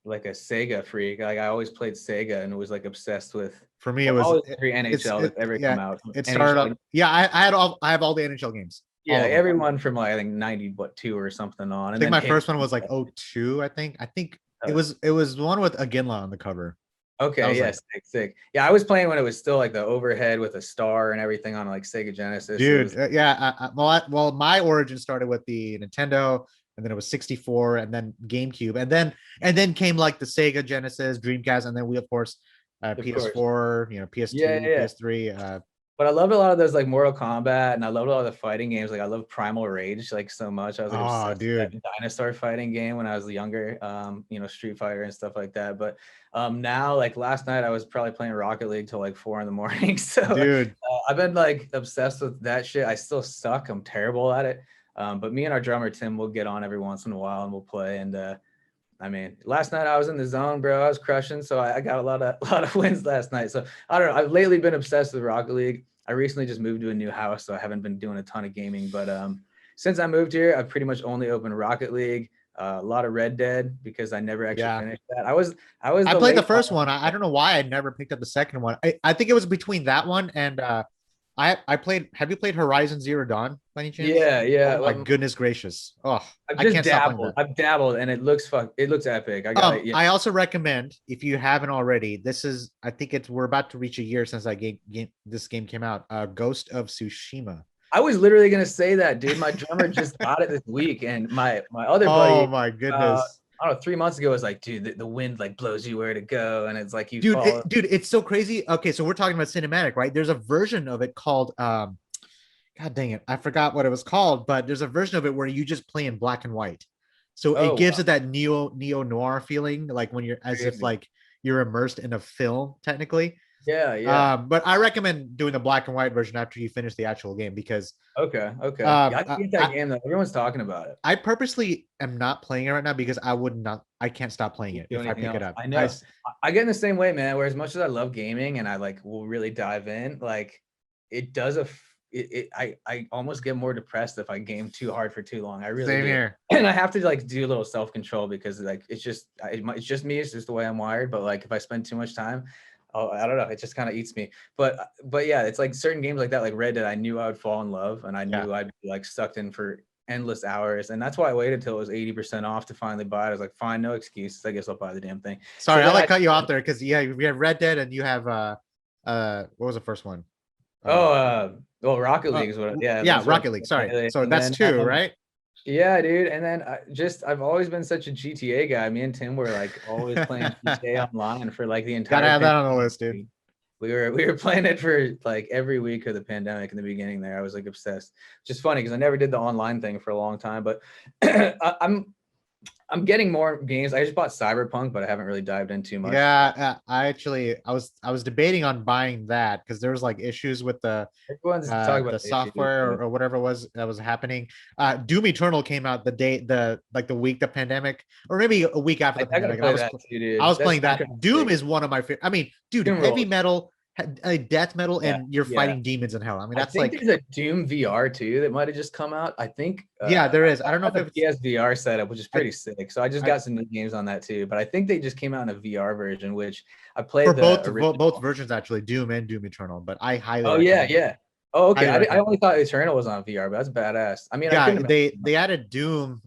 Sega freak. Like I always played Sega and was like obsessed with. For me, it was every NHL that ever come out. It started up. Yeah, I have all the NHL games. Yeah, everyone from like I think 92 or something on. I think my first one was like 02. I think it was the one with Aginla on the cover. Okay, yes, sick. Yeah, I was playing when it was still like the overhead with a star and everything on like Sega Genesis. Dude, well, my origin started with the Nintendo, and then it was 64, and then GameCube, and then came like the Sega Genesis, Dreamcast, and then we of course PS4, PS2, PS3. But I loved a lot of those like Mortal Kombat, and I loved a lot of the fighting games. Like I love Primal Rage like so much. I was like obsessed with that dinosaur fighting game when I was younger. Street Fighter and stuff like that. But now, like last night, I was probably playing Rocket League till like 4 a.m. So dude, I've been like obsessed with that shit. I still suck. I'm terrible at it. But me and our drummer Tim will get on every once in a while and we'll play. And I mean, last night I was in the zone, bro. I was crushing, so I got a lot of wins last night. So I don't know. I've lately been obsessed with Rocket League. I recently just moved to a new house, so I haven't been doing a ton of gaming. But since I moved here, I've pretty much only opened Rocket League, a lot of Red Dead because I never actually finished that. I played the first one. I don't know why I never picked up the second one. I think it was between that one and I played. Have you played Horizon Zero Dawn by any chance? Yeah, yeah. Oh my goodness gracious! Oh, I've I just can't stop playing dabbled. that. I've dabbled, and it looks It looks epic. I got it. Yeah. I also recommend if you haven't already. This is I think we're about to reach a year since this game came out. Ghost of Tsushima. I was literally gonna say that, dude. My drummer just got it this week, and my other Oh buddy, my goodness. I don't know, 3 months ago was like, dude, the wind like blows you where to go, and it's like you Dude, follow. dude, it's so crazy. Okay, so we're talking about cinematic, right? There's a version of it called God dang it, I forgot what it was called, but there's a version of it where you just play in black and white. So Oh, it gives wow. it that neo noir feeling, like when you're as if Crazy. like you're immersed in a film, technically. Yeah, yeah. But I recommend doing the black and white version after you finish the actual game because Okay, okay. Yeah, I can get that I, game though. Everyone's talking about it. I purposely am not playing it right now because I can't stop playing it Do if I anything pick it else. up. I know. I get in the same way, man. Where as much as I love gaming and I like will really dive in, like it does I almost get more depressed if I game too hard for too long. I really Same do. here. And I have to like do a little self-control because like it's just me. It's just the way I'm wired. But like if I spend too much time, oh, I don't know. It just kind of eats me. But yeah, it's like certain games like that, like Red Dead. I knew I would fall in love, and I knew I'd be like sucked in for endless hours. And that's why I waited till it was 80% off to finally buy it. I was like, fine, no excuses. I guess I'll buy the damn thing. Sorry, So I'll then like cut you off there because we have Red Dead and you have what was the first one? Well, Rocket League is what. Yeah, yeah, that's what- Rocket League. Sorry, so and that's then, two, right? Yeah, dude. And then I've always been such a GTA guy. Me and Tim were like always playing GTA online for like the entire. Gotta have that on the list, dude. We were playing it for like every week of the pandemic in the beginning there. I was like obsessed. Which is funny because I never did the online thing for a long time, but I'm getting more games. I just bought Cyberpunk, but I haven't really dived in too much. Yeah, I was debating on buying that because there was like issues with the Everyone's talking about the software or whatever it was that was happening. Doom Eternal came out the week the pandemic, or maybe a week after the pandemic. I was playing that. Doom is one of my favorite. I mean, dude, heavy metal, death metal, and you're fighting demons in hell. I mean, that's like there's a Doom VR too that might have just come out. I think. Yeah, there is. I don't know if it's PSVR setup, which is pretty sick. So I just got some new games on that too. But I think they just came out in a VR version, which I played for both versions actually, Doom and Doom Eternal. But I highly. Oh yeah. Oh okay. I only thought Eternal was on VR, but that's badass. I mean, yeah, they added Doom.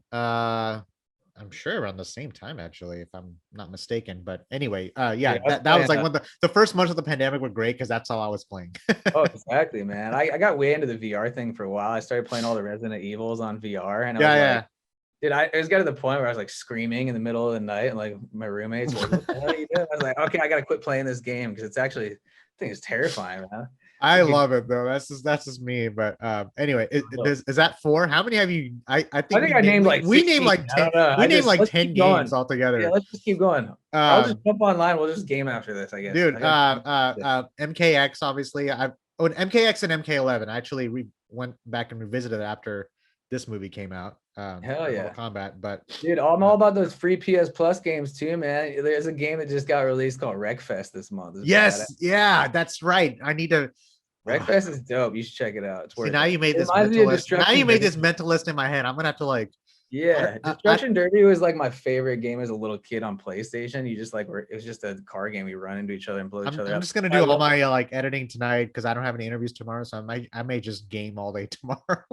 I'm sure around the same time, actually, if I'm not mistaken. But anyway, that was like one of the first months of the pandemic were great because that's all I was playing. Oh, exactly, man. I got way into the VR thing for a while. I started playing all the Resident Evils on VR, and dude, it was getting to the point where I was like screaming in the middle of the night, and like my roommates were like, "What the hell are you doing?" I was like, "Okay, I gotta quit playing this game because I think it's terrifying, man." I love it though. That's just me. But anyway, is that 4? How many have you? I think I named like we named like 10. We named like 10 games altogether. Yeah, let's just keep going. I'll just jump online. We'll just game after this, I guess. Dude, MKX obviously. MKX and MK11. I actually went back and revisited it after this movie came out. Hell yeah, Mortal Kombat. But dude, I'm all about those free PS Plus games too, man. There's a game that just got released called Wreckfest this month. Yes, yeah, that's right. I need to. Wreckfest is dope. You should check it out. It's worth now it. You made this mentalist. Now you made this mentalist in my head. I'm gonna have to like. Yeah, Destruction Derby was like my favorite game as a little kid on PlayStation. You just like it was just a car game. We run into each other and blow each other up. I'm just gonna do all my like editing tonight because I don't have any interviews tomorrow, so I may just game all day tomorrow.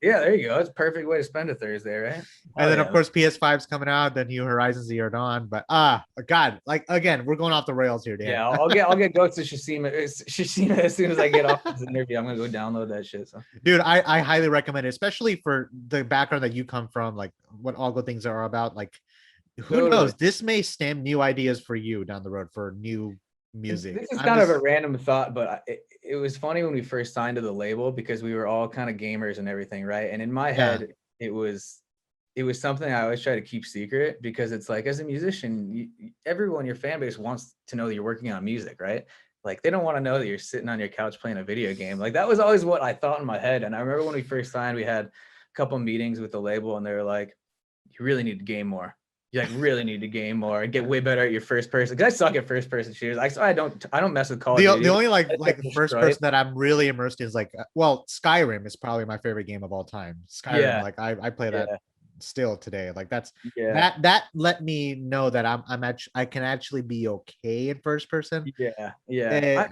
Yeah, there you go. It's a perfect way to spend a Thursday, right? And then of course PS5's coming out, then New Horizon Zero Dawn. But God, like again, we're going off the rails here, Dan. Yeah, I'll get Ghost of Tsushima as soon as I get off this interview. I'm gonna go download that shit. So, dude, I highly recommend it, especially for the background that you come from, like what all good things are about. Like, who knows? This may stem new ideas for you down the road for new music. This is kind of a random thought, but it was funny when we first signed to the label because we were all kind of gamers and everything, right? And in my head, it was something I always try to keep secret because it's like, as a musician, everyone in your fan base wants to know that you're working on music, right? Like, they don't want to know that you're sitting on your couch playing a video game. Like, that was always what I thought in my head. And I remember when we first signed, we had a couple meetings with the label, and they were like, you really need to game more. You like really need to game more and get way better at your first person. Because I suck at first person shooters. I don't mess with Call of Duty. The only like first person that I'm really immersed in is like, well, Skyrim is probably my favorite game of all time. Skyrim, like I play that still today. Like that's that let me know that I can actually be okay in first person. Yeah.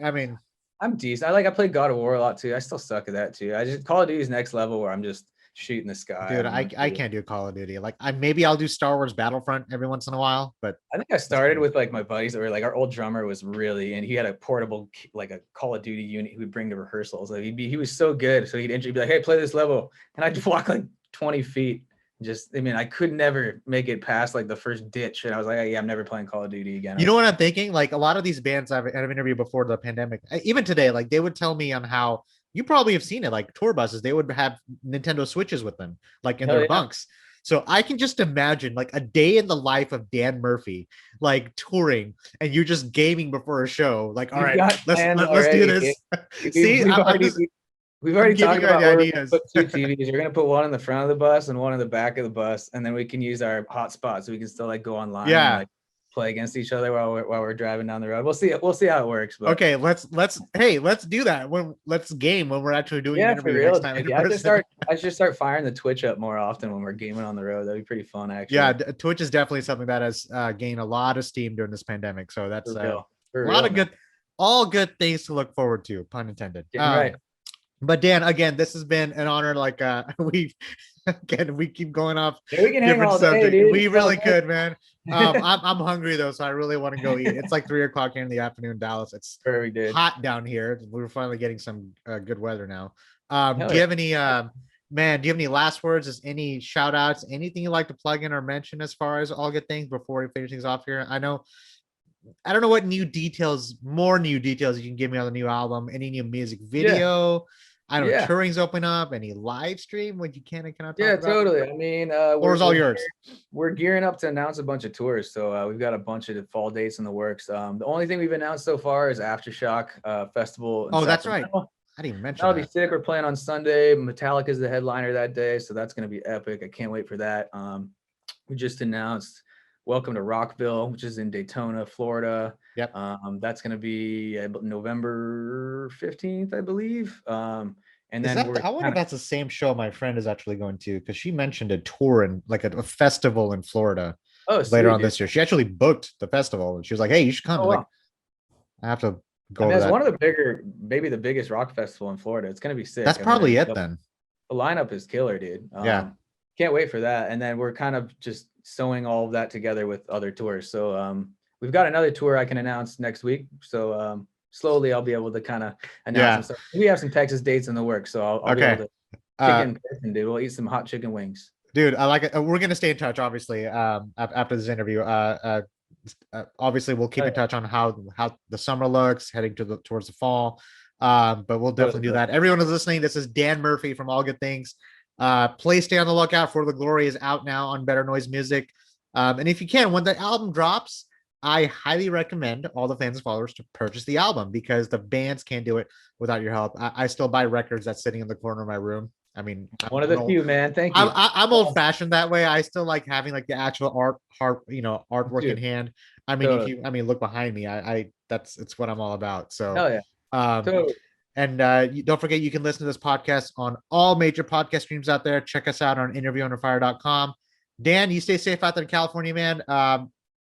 I mean, I'm decent. I play God of War a lot too. I still suck at that too. I just Call of Duty's next level where I'm just shooting the sky. Dude, I can't do Call of Duty. Like maybe I'll do Star Wars Battlefront every once in a while, but I think I started with like my buddies that were like, our old drummer was really, and he had a portable like a Call of Duty unit he would bring to rehearsals. Like he was so good. So he'd be like, hey, play this level, and I'd walk like 20 feet. I could never make it past like the first ditch, and I was like, yeah, I'm never playing Call of Duty again. you know what I'm thinking? Like a lot of these bands I've interviewed before the pandemic, even today, like they would tell me on how you probably have seen it, like tour buses, they would have Nintendo Switches with them, like in their bunks. So I can just imagine like a day in the life of Dan Murphy, like touring, and you're just gaming before a show. Like, all right, let's do this. See, we've already talked about ideas. Put 2 TVs. We're gonna put one in the front of the bus and one in the back of the bus, and then we can use our hotspot so we can still like go online. Yeah. And, like, play against each other while we're driving down the road. We'll see how it works. But. Okay, let's do that. Let's game when we're actually doing an interview real, next time. I should start firing the Twitch up more often when we're gaming on the road. That'd be pretty fun, actually. Yeah, Twitch is definitely something that has gained a lot of steam during this pandemic. So that's a lot of all good things to look forward to, pun intended. Right. But Dan, again, this has been an honor. Like we keep going off we can hang all day, dude. We really could, man. I'm hungry though, so I really want to go eat. It's like 3:00 here in the afternoon in Dallas. It's hot down here. We're finally getting some good weather now. Do you have any do you have any last words? Is any shout outs, anything you'd like to plug in or mention as far as all good things before we finish things off here? I don't know what more new details you can give me on the new album, any new music video. I don't know, touring's open up, any live stream, what you can and cannot talk about? Totally. I mean, all yours. We're gearing up to announce a bunch of tours. So we've got a bunch of fall dates in the works. The only thing we've announced so far is Aftershock Festival. Oh, that's right. I didn't even mention that'll be sick. We're playing on Sunday. Metallica is the headliner that day, so that's going to be epic. I can't wait for that. We just announced Welcome to Rockville, which is in Daytona, Florida. Yep. That's going to be November 15th, I believe. And then I wonder if that's the same show my friend is actually going to, because she mentioned a tour and like a festival in Florida later on this year. She actually booked the festival and she was like, hey, you should come. Like, I have to go. It's one of the maybe the biggest rock festival in Florida. It's going to be sick. That's probably it then. The lineup is killer, dude. Can't wait for that. And then we're kind of just sewing all of that together with other tours. So we've got another tour I can announce next week. So slowly I'll be able to kind of announce some stuff. We have some Texas dates in the works, so I'll be able to kick in person, dude. We'll eat some hot chicken wings. Dude, I like it. We're gonna stay in touch, obviously. After this interview, obviously we'll keep in touch on how the summer looks heading towards the fall. But we'll definitely do that. Everyone who's listening, this is Dan Murphy from All Good Things. Please stay on the lookout for The Glory is out now on Better Noise Music. And if you can, when the album drops, I highly recommend all the fans and followers to purchase the album because the bands can't do it without your help. I still buy records that's sitting in the corner of my room. I mean, one of the few, man. Thank you. I'm old fashioned that way. I still like having like the actual artwork in hand. I mean, look behind me. It's what I'm all about. So, hell yeah. Totally. And don't forget, you can listen to this podcast on all major podcast streams out there. Check us out on interviewunderfire.com. Dan, you stay safe out there in California, man.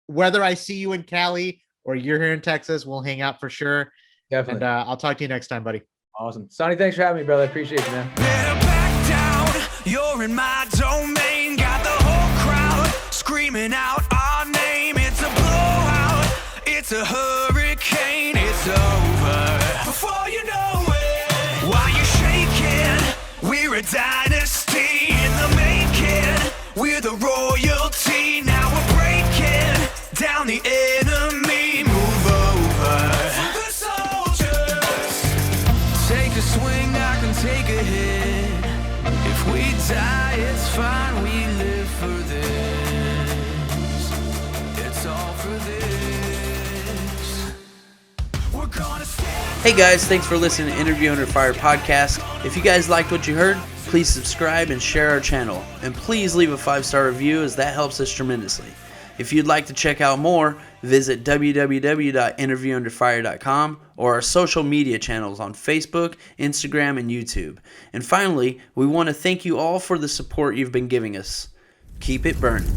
Whether I see you in Cali or you're here in Texas, we'll hang out for sure. Definitely. And I'll talk to you next time, buddy. Awesome. Sonny, thanks for having me, brother. I appreciate you, man. Better back down. You're in my domain. Got the whole crowd screaming out our name. It's a blowout. It's a hurricane. It's over before you know it. While you're shaking, we're a dynasty in the making. We're the royalty. Now we're breaking down the enemy. Move over. For the soldiers. Take a swing, I can take a hit. If we die, it's fine. We live for this. It's all for this. We're gonna stand. Hey guys, thanks for listening to Interview Under Fire podcast. If you guys liked what you heard, please subscribe and share our channel. And please leave a 5-star review as that helps us tremendously. If you'd like to check out more, visit www.interviewunderfire.com or our social media channels on Facebook, Instagram, and YouTube. And finally, we want to thank you all for the support you've been giving us. Keep it burning.